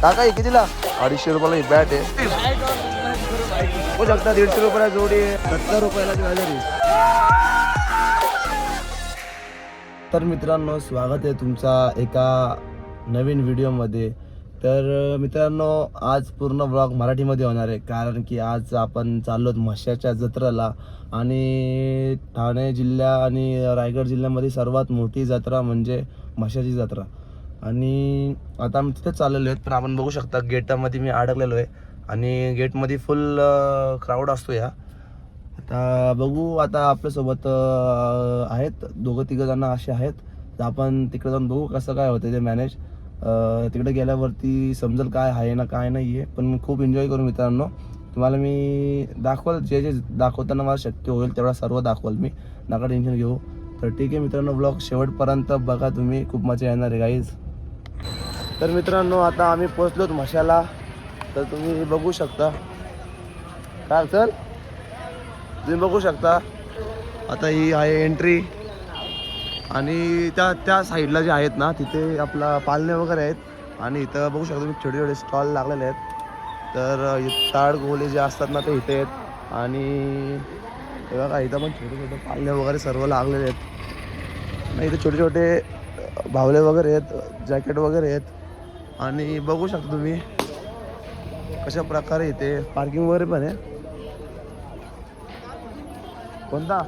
काका हे कितीला? 250 रुपयाला ही बॅट आहे. बघू शकता 150 रुपयाला जोडी आहे, 70 रुपयाला ज्वेलरी. तर मित्रांनो, स्वागत आहे तुमचा एका नवीन व्हिडिओमध्ये. तर मित्रांनो, आज पूर्ण ब्लॉग मराठीमध्ये होणार आहे, कारण की आज आपण चाललो म्हशाच्या जत्रेला. आणि ठाणे जिल्हा आणि रायगड जिल्ह्यामध्ये सर्वात मोठी जत्रा म्हणजे म्हशाची जत्रा. आणि आता आम्ही तिथे चाललेलो आहेत. पण आपण बघू शकता गेटामध्ये मी अडकलेलो आहे आणि गेटमध्ये फुल क्राऊड असतो या. आता बघू, आता आपल्यासोबत आहेत 2-3 जण असे आहेत. तर आपण तिकडे जाऊन बघू कसं काय होतं ते मॅनेज. तिकडे गेल्यावरती समजेल काय आहे ना काय नाही आहे. पण खूप एन्जॉय करू मित्रांनो. तुम्हाला मी दाखवाल, जे जे दाखवताना मला शक्य होईल तेवढा सर्व दाखवाल मी, नका टेन्शन घेऊ. तर ठीक आहे मित्रांनो, ब्लॉग शेवटपर्यंत बघा तुम्ही, खूप मजा येणार आहे गाईज. तर मित्रांनो, आता आम्ही पोचलोत म्हशाला. तर तुम्ही बघू शकता काय चल तुम्ही बघू शकता. आता ही आहे एंट्री आणि त्या साईडला जे आहेत ना तिथे आपला पालणे वगैरे आहेत. आणि इथं बघू शकता तुम्ही छोटे छोटे स्टॉल लागलेले आहेत. तर ताड गोले जे असतात ना ते इथे आहेत. आणि हे बघा इथं पण छोटे छोटे पालणे वगैरे सर्व लागलेले आहेत. आणि इथे छोटे छोटे भावले वगैरे आहेत, जॅकेट वगैरे आहेत. आणि बघू शकता तुम्ही कशा प्रकारे इथे पार्किंग वगैरे पण आहे. कोणता?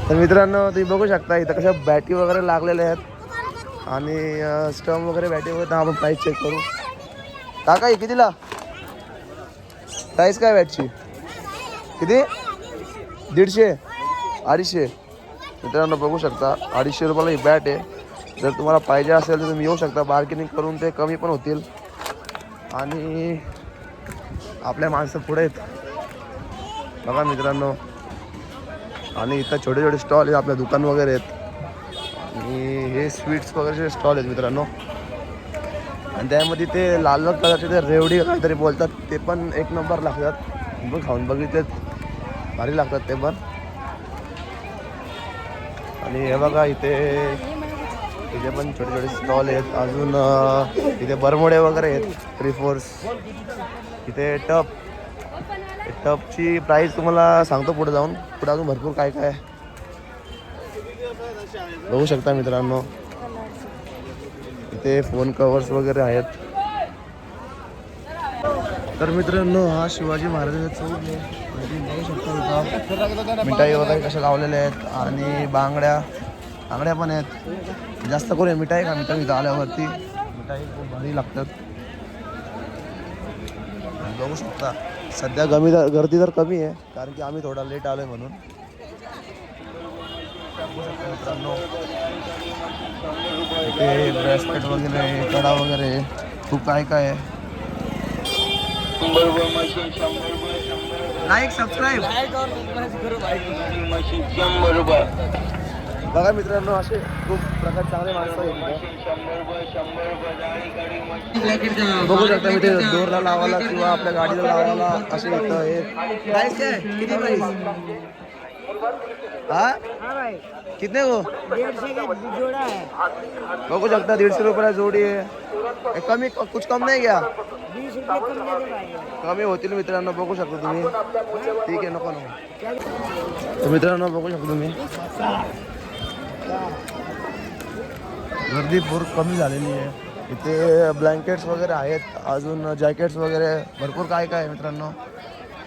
तर मित्रांनो, तुम्ही बघू शकता इथं कशा बॅटी वगैरे लागलेल्या आहेत. आणि स्टम वगैरे बॅटी वगैरे. आपण प्राईस चेक करू. काका ही कितीला? प्राईस काय बॅटची? किती? 150? 250? मित्रांनो बघू शकता 250 रुपयाला ही बॅट आहे. जर तुम्हाला पाहिजे असेल तर तुम्ही येऊ शकता, बार्गेनिंग करून ते कमी पण होतील. आणि आपल्या माणसं पुढे आहेत बघा मित्रांनो. आणि इथं छोटे छोटे स्टॉल आहेत, आपल्या दुकान वगैरे आहेत. आणि हे स्वीट्स वगैरेचे स्टॉल आहेत मित्रांनो. आणि त्यामध्ये ते लाल कलरचे ते रेवडी काहीतरी बोलतात, ते पण एक नंबर लागतात. पण खाऊन बघितले, भारी लागतात ते पण. आणि हे बघा इथे पण छोटे छोटे स्टॉल आहेत. अजून इथे बरमोडे वगैरे आहेत, 3-4. इथे टपची प्राईस तुम्हाला सांगतो पुढे जाऊन. पुढे अजून भरपूर काय काय बघू शकता मित्रांनो. इथे फोन कवर्स वगैरे आहेत. तर मित्रांनो, हा शिवाजी महाराजांचा चौक आहे. बघू शकता इथं मिठाई वगैरे कशा लावलेल्या आहेत. आणि बांगड्या पण आहेत. जास्त करून मिठाई का मिठाई इथं आल्यावरती मिठाई खूप भारी लागतात. बघू शकता सध्या गर्दी तर कमी आहे, कारण की आम्ही थोडा लेट आलोय म्हणून. बघू शकता मित्रांनो, इथे ब्रेसलेट वगैरे, कडा वगैरे खूप काय काय आहे. लाईक सबस्क्राईब बघा मित्रांनो, असे खूप प्रकार चांगले माणसं आहेत. बघू शकता मी ते दोरला लावायला किंवा आपल्या गाडीला लावायला असे इथं आहे. प्राइस काय? किती प्राइस? हा कितने को? 150 जोड़ा है. बघू शकता 150 रुपयाला जोडी आहे. कमी कुछ कम नाही घ्या? 20 रुपये कम दे दे भाई. कमी होतील मित्रांनो, बघू शकता तुम्ही. ठीक आहे, नको. तर मित्रांनो बघू शकता तुम्ही गर्दी पूर कमी झालेली आहे. इथे ब्लँकेट्स वगैरे आहेत, अजून जॅकेट्स वगैरे भरपूर काय काय आहे मित्रांनो.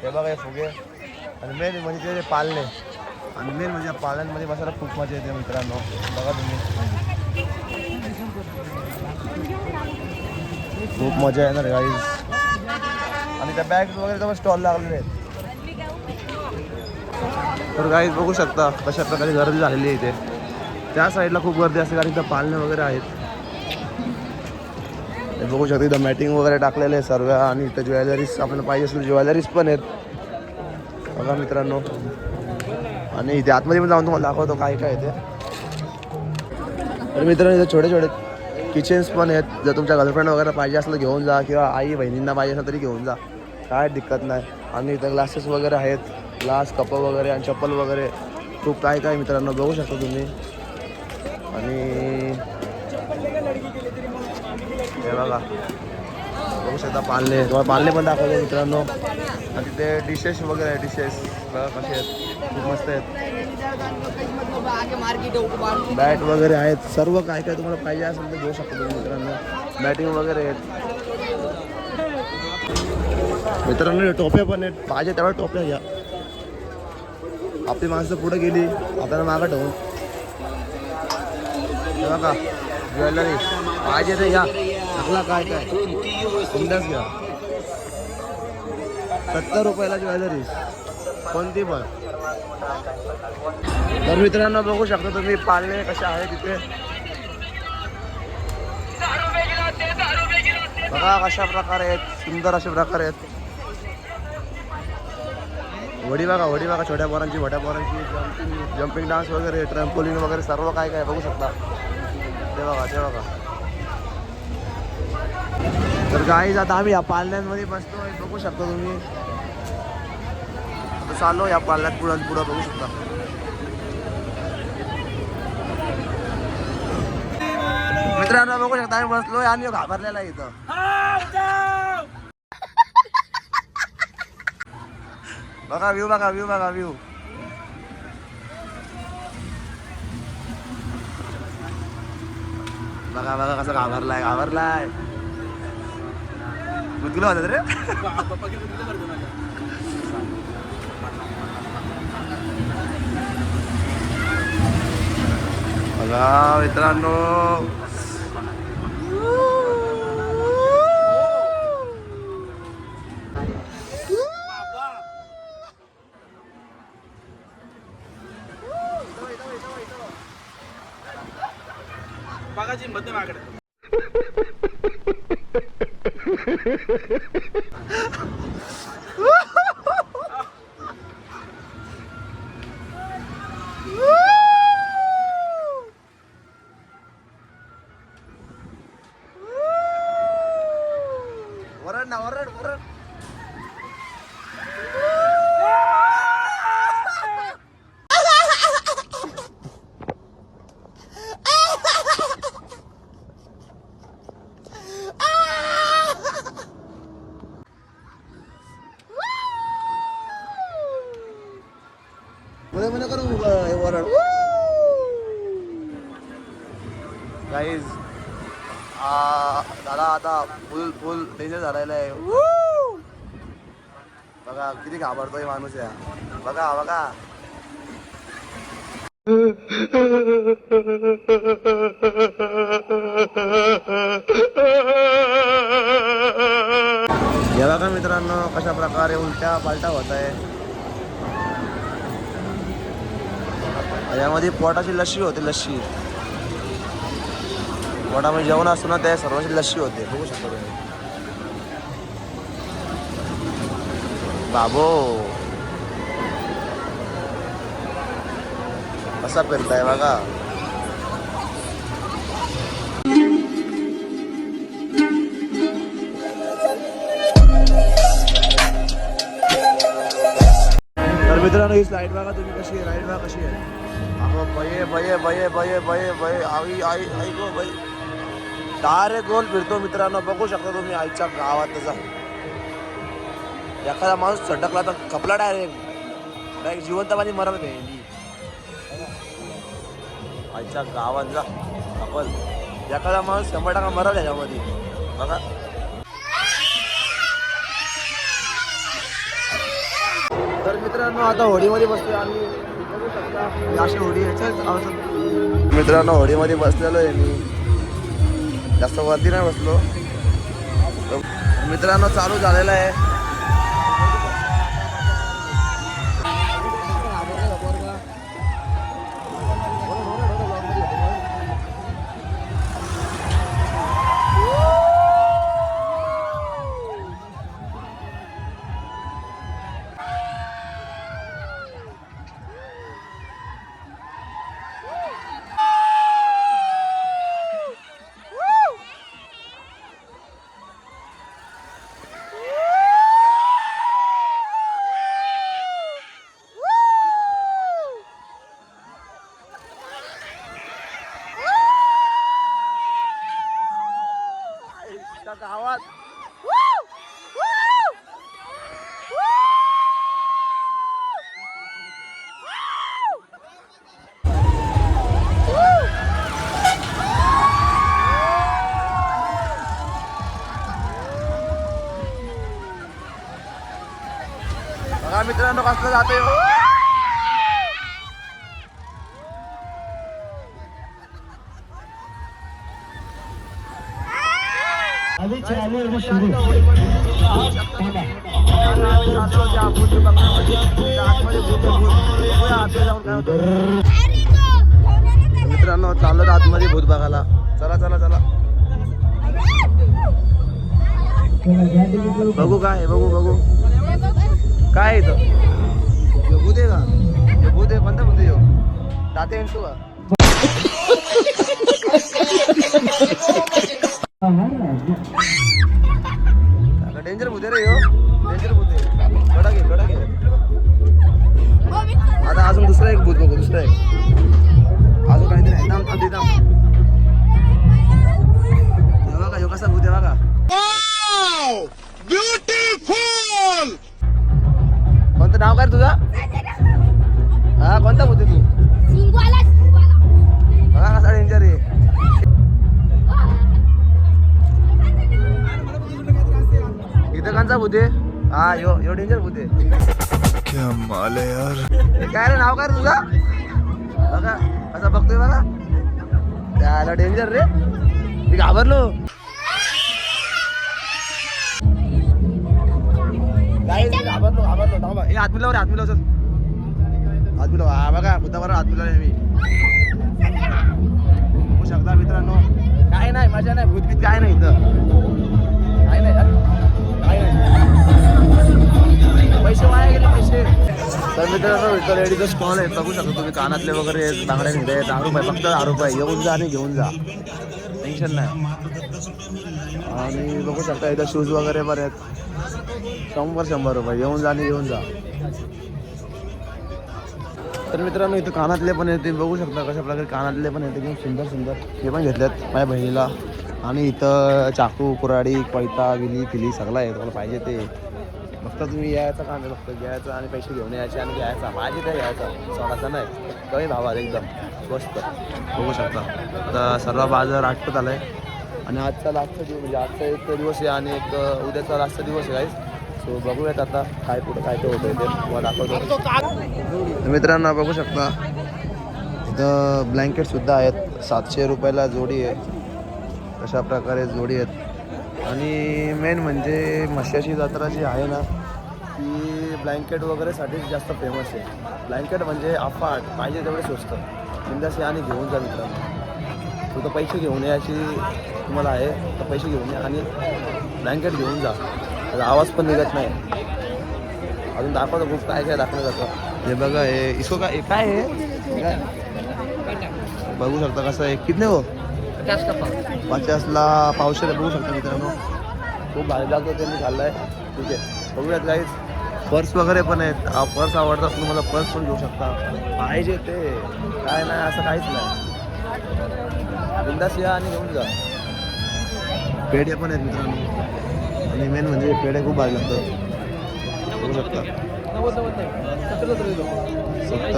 हे बघा हे फुगे. आणि मेन म्हणजे ते पालणे. आणि मेन म्हणजे पाल्यांमध्ये बसायला खूप मजा येते मित्रांनो. बघा तुम्ही, खूप मजा येणार गाईज. आणि त्या बॅग्स वगैरे तर स्टॉल लागलेले आहेत. तर गाईज बघू शकता कशा प्रकारे गर्दी झालेली आहे इथे. त्या साईडला खूप गर्दी असते, कारण इथं पालणे वगैरे आहेत. हे बघू शकता इथं मॅटिंग वगैरे टाकलेले आहे सर्व. आणि इथं ज्वेलरीज आपल्याला पाहिजे असेल ज्वेलरीज पण आहेत बघा मित्रांनो. आणि इथे आतमध्ये पण जाऊन तुम्हाला दाखवतो काय काय आहे ते. तर मित्रांनो, इथे छोटे छोटे किचन्स पण आहेत. जर तुमच्या गर्लफ्रेंड वगैरे पाहिजे असलं घेऊन जा, किंवा आई बहिणींना पाहिजे असेल तरी घेऊन जा, काय दिक्कत नाही. आणि इथं ग्लासेस वगैरे आहेत, ग्लास कप वगैरे आणि चप्पल वगैरे खूप काय काय मित्रांनो, बघू शकता तुम्ही. आणि हे बघा बघू शकता पालणे, तुम्हाला पालणे पण दाखवतो मित्रांनो. आणि तिथे डिशेस वगैरे आहे, डिशेस बघा कसे आहेत, खूप मस्त आहेत. बॅट वगैरे आहेत, सर्व काय काय तुम्हाला पाहिजे असेल तर घेऊ शकतो तुम्ही मित्रांनो. बॅटिंग वगैरे आहेत मित्रांनो. टोप्या पण आहेत, पाहिजे तेवढ्या टोप्या घ्या. आपली माणसं पुढे गेली आपल्याला मागं ठेवून. बघा ज्वेलरी पाहिजे तर घ्या, सगळा काय काय बिंदास घ्या. 70 रुपयाला ज्वेलरी कोणती पण. तर मित्रांनो बघू शकता तुम्ही पालणे कसे आहे तिथे. बघा कशा प्रकारे आहेत, सुंदर अशा प्रकारे आहेत. वडी बघा छोट्या पोरांची, मोठ्या पोरांची, जम्पिंग डान्स वगैरे, ट्रॅम्पोलिन वगैरे सर्व काय काय बघू शकता. ते बघा. तर गाईज आता आम्ही या पालण्यांमध्ये बसतोय, बघू शकता तुम्ही. आता चाललो या पालण्यात पुढं बघू शकता. मित्रांनो बघू शकता आम्ही बसलोय आणि घाबरलेला आहे इथं. बघा व्ह्यू बघा कसं घाबरलाय. तुला होत रे. बघा मित्रांनो बघाची मध्य माकडे. वरड. मध्ये करू वरड. गाईज दादा आता फुल डेंजर झालेला आहे. बघा किती घाबरतोय माणूस या. बघा हे बघा मित्रांनो कशा प्रकारे उलट्या पालटा होत आहे. यामध्ये पोटाची लस्सी होते. पोटामध्ये जेवण असतो ना त्या सर्वांची लस्सी होते. बघू शकतो तुम्ही. बाबो कसा फिरताय बघा. तर मित्रांनो ही स्लाईड बघा तुम्ही कशी आहे. राईड बघा कशी आहे. बये आई गो बाई. डायरेक्ट गोल फिरतो मित्रांनो. बघू शकता तुम्ही आईच्या गावात त्याचा. एखादा माणूस सटकला तर कपला डायरेक्ट जिवंत पाणी मरल भेंडी. आईच्या गावात जा आपण. एखादा माणूस 100% मरल याच्यामध्ये. बघा तर मित्रांनो आता होडीमध्ये बसतोय आम्ही. बघू शकता अशी होडी याच्याच. मित्रांनो होडीमध्ये बसलेलो आहे मी. जास्त वरती नाही बसलो. मित्रांनो चालू झालेला आहे. बघा मित्रांनो कसलं जाते मित्रांनो चाललो आतमध्ये भूत बघायला. चला चला चला बघू काय आहे, बघू बघू काय आहे इथं. ह्यो भूत आहे का? ह्यो भूत आहे. कोणता भूत आहे ह्यो? ताते येतो का? डेंजर भूत आहे रे ह्यो. डेंजर भूत आहे. कडक आहे कडक आहे. आता अजून दुसरा एक भूत बघू. दुसरा एक अजून काहीतरी आहे. थांब थांब थांब. हे बघा ह्यो कसा भूत आहे बघा. ब्युटिफुल. कोणतं नाव काय तुझा? हा कोणता भूत आहे तू? बघा कसा डेंजर आहे. इथं कोणता भूत आहे? हा यो डेंजर भूत आहे. क्या माल है यार. काय रे नाव काय रे तुझा? बघा कसा बघतोय बघा. त्याला डेंजर रे. मी घाबरलो. घाबरलो घाबरलो. थांबा हे हात मिलावर हात मिलाव. हात मिलाव. हा बघा बुद्धावर हात मिलाव मी. बघू शकता मित्रांनो. काय नाही मजा नाही. भूतबीत काय नाही इथं. काय नाही काय नाही. पैसे वाया गेले पैसे. तर मित्रांनो इथं लेडीचं स्टॉल आहे. बघू शकता तुम्ही. कानातले वगैरे बांगड्या निघते. 10 रुपये फक्त 10 रुपये. येऊन जा आणि घेऊन जा. टेन्शन नाही. आणि बघू शकता इथं शूज वगैरे बरे आहेत. 100 रुपये. येऊन जा आणि घेऊन जा. तर मित्रांनो इथं कानातले पण येते. बघू शकता कशा प्रकारे कानातले पण येते. एकदम सुंदर सुंदर. हे पण घेतलेत माझ्या बहिणीला. आणि इथं चाकू कुऱ्हाडी कोयता विली फिली सगळं आहे. तुम्हाला पाहिजे ते फक्त तुम्ही यायचं काम आहे. फक्त घ्यायचं आणि पैसे घेऊन यायचे आणि घ्यायचा. पाहिजे ते घ्यायचा. सोडाचा नाही. कमी भावात एकदम स्वस्त. बघू शकता आता सर्व बाजार आटपत आलाय. आणि आजचा लास्टचा दिवस म्हणजे आजचा एक दिवस आहे आणि एक उद्याचा लास्टचा दिवस आहे गाईस. सो बघूयात आता काय कुठं काय होतं ते तुम्हाला दाखवतो. मित्रांनो बघू शकता इथं ब्लँकेटसुद्धा आहेत. 700 रुपयाला जोडी आहे. अशा प्रकारे जोडी आहेत. आणि मेन म्हणजे म्हशाची जत्रा जी आहे ना ती ब्लँकेट वगैरेसाठीच जास्त फेमस आहे. ब्लँकेट म्हणजे अफाट पाहिजे तेवढे स्वस्त. बिंदास आणि घेऊन जा मित्रांनो. तू तर पैसे घेऊन यायची तुम्हाला आहे तर पैसे घेऊन या आणि ब्लँकेट घेऊन जा. त्याचा आवाज पण निघत नाही. अजून दाखवतो खूप काय काय दाखवलं जातं. हे बघा हे इसो काय काय आहे बघू शकता कसं आहे. कितने हो 50ला पावशेर. बघू शकता मित्रांनो खूप भारी लागतो. त्यांनी खाल्ला आहे. ठीक आहे बघूयात गाईज. पर्स वगैरे पण आहेत. पर्स आवडतात तुम्हाला पर्स पण घेऊ शकता. पाहिजे ते काय नाही असं काहीच नाही. बिंदास या आणि घेऊन जा. पेढे पण आहेत मित्रांनो. आणि मेन म्हणजे पेढे खूप भारी लागतात. बघू शकता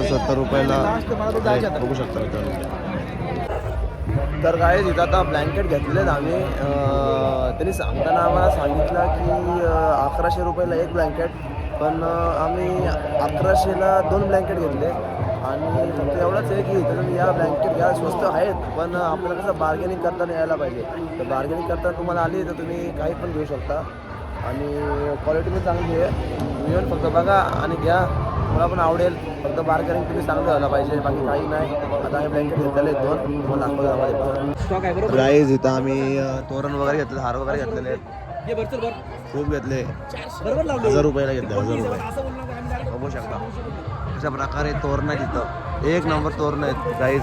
70 रुपयाला बघू शकता मित्रांनो. तर काय इथं आता ब्लँकेट घेतलेले आहेत आम्ही. त्यांनी सांगताना आम्हाला सांगितलं की 1100 रुपयाला एक ब्लँकेट. पण आम्ही 1100ला 2 ब्लँकेट घेतले. आणि फक्त एवढंच आहे की इथं तुम्ही या ब्लँकेट घ्या स्वस्त आहेत. पण आपल्याला कसं बार्गेनिंग करताना यायला पाहिजे. तर बार्गेनिंग करताना तुम्हाला आली तर तुम्ही काही पण घेऊ शकता. आणि क्वालिटी पण चांगली आहे. तुम्ही येऊन फक्त बघा आणि घ्या. मला पण आवडेल. फक्त बार्गेनिंग तुम्ही चांगलं व्हायला पाहिजे. बाकी काही नाही. आता आम्ही ब्लँकेट घेतलेले आहेत 2. तुम्हाला दाखवतो. राईज इथं आम्ही तोरण वगैरे घेतले. हार वगैरे घेतलेले आहेत. खूप घेतले. 1000 रुपयाला घेतले. 1000 रुपये. बघू शकता अशा प्रकारे तोरण आहेत तिथं. एक नंबर तोरण आहेत गाईज.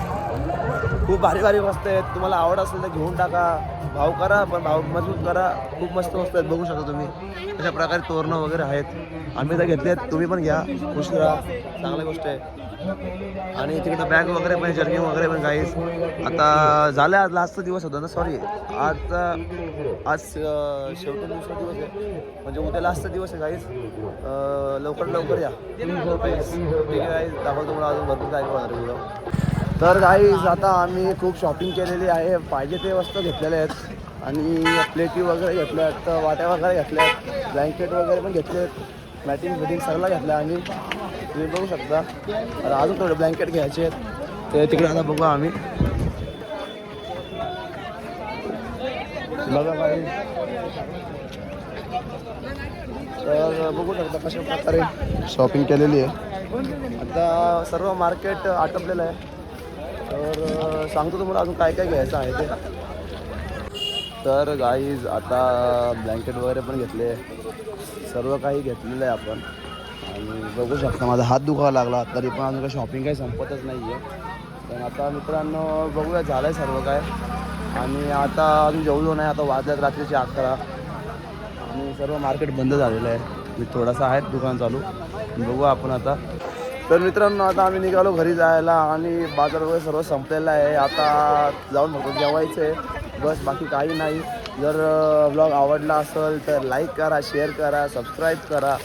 खूप भारी भारी वस्तू आहेत. तुम्हाला आवड असेल तर घेऊन टाका. भाव करा पण भाव मजबूत करा. खूप मस्त वस्तू आहेत. बघू शकता तुम्ही अशा प्रकारे तोरणं वगैरे आहेत. आम्ही तर घेतले आहेत. तुम्ही पण घ्या. खुश राहा. चांगली गोष्ट आहे. आणि तिकडे बॅग वगैरे पण जर्किंग वगैरे पण गाईज. आता झालं आज लास्टचा दिवस होता ना. सॉरी आज शेवटचा दिवस आहे. म्हणजे उद्या लास्टचा दिवस आहे गाईज. लवकर लवकर या. ठीक आहे गाईज. दाखवतो तुम्हाला अजून भरपूर काय होणार व्हिडिओ. तर गाईज आता आम्ही खूप शॉपिंग केलेली आहे. पाहिजे ते वस्तू घेतलेल्या आहेत. आणि प्लेटी वगैरे घेतल्या आहेत. वाट्या वगैरे घेतल्या आहेत. ब्लँकेट वगैरे पण घेतले आहेत. मॅटिंग फिटिंग सगळं घेतलं आणि तुम्ही बघू शकता. आता अजून थोडे ब्लँकेट घ्यायचे आहेत ते तिकडे आता बघू आम्ही. बघा काही तर बघू शकता कशा प्रकारे शॉपिंग केलेली आहे. आता सर्व मार्केट आटपलेलं आहे. तर सांगतो तुम्हाला अजून काय काय घ्यायचं आहे ते. तर गाईज आता ब्लँकेट वगैरे पण घेतले, सर्व काही घेतलेलं आहे आपण. आणि बघू शकता माझा हात दुखायला लागला तरी पण अजून काही शॉपिंग काही संपतच नाही आहे. पण आता मित्रांनो बघूया झालं आहे सर्व काय. आणि आता अजून जेवलो नाही, आता वाजल्यात रात्रीचे 11 आणि सर्व मार्केट बंद झालेलं आहे. मी थोडासा आहे दुकान चालू, बघू आपण आता. तर मित्रांनो आता आम्ही निघालो घरी जायला आणि बाजार वगैरे सर्व संपलेला आहे. आता जाऊन फक्त जेवायचं आहे बस, बाकी काही नाही. जर ब्लॉग आवडला असेल तर लाईक करा, शेअर करा, सबस्क्राईब करा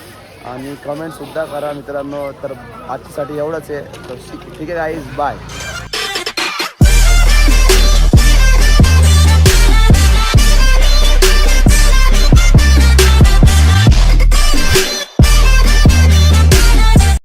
आणि कमेंटसुद्धा करा मित्रांनो. तर आजच्यासाठी एवढंच आहे. तर ठीक आहे गाईज, बाय.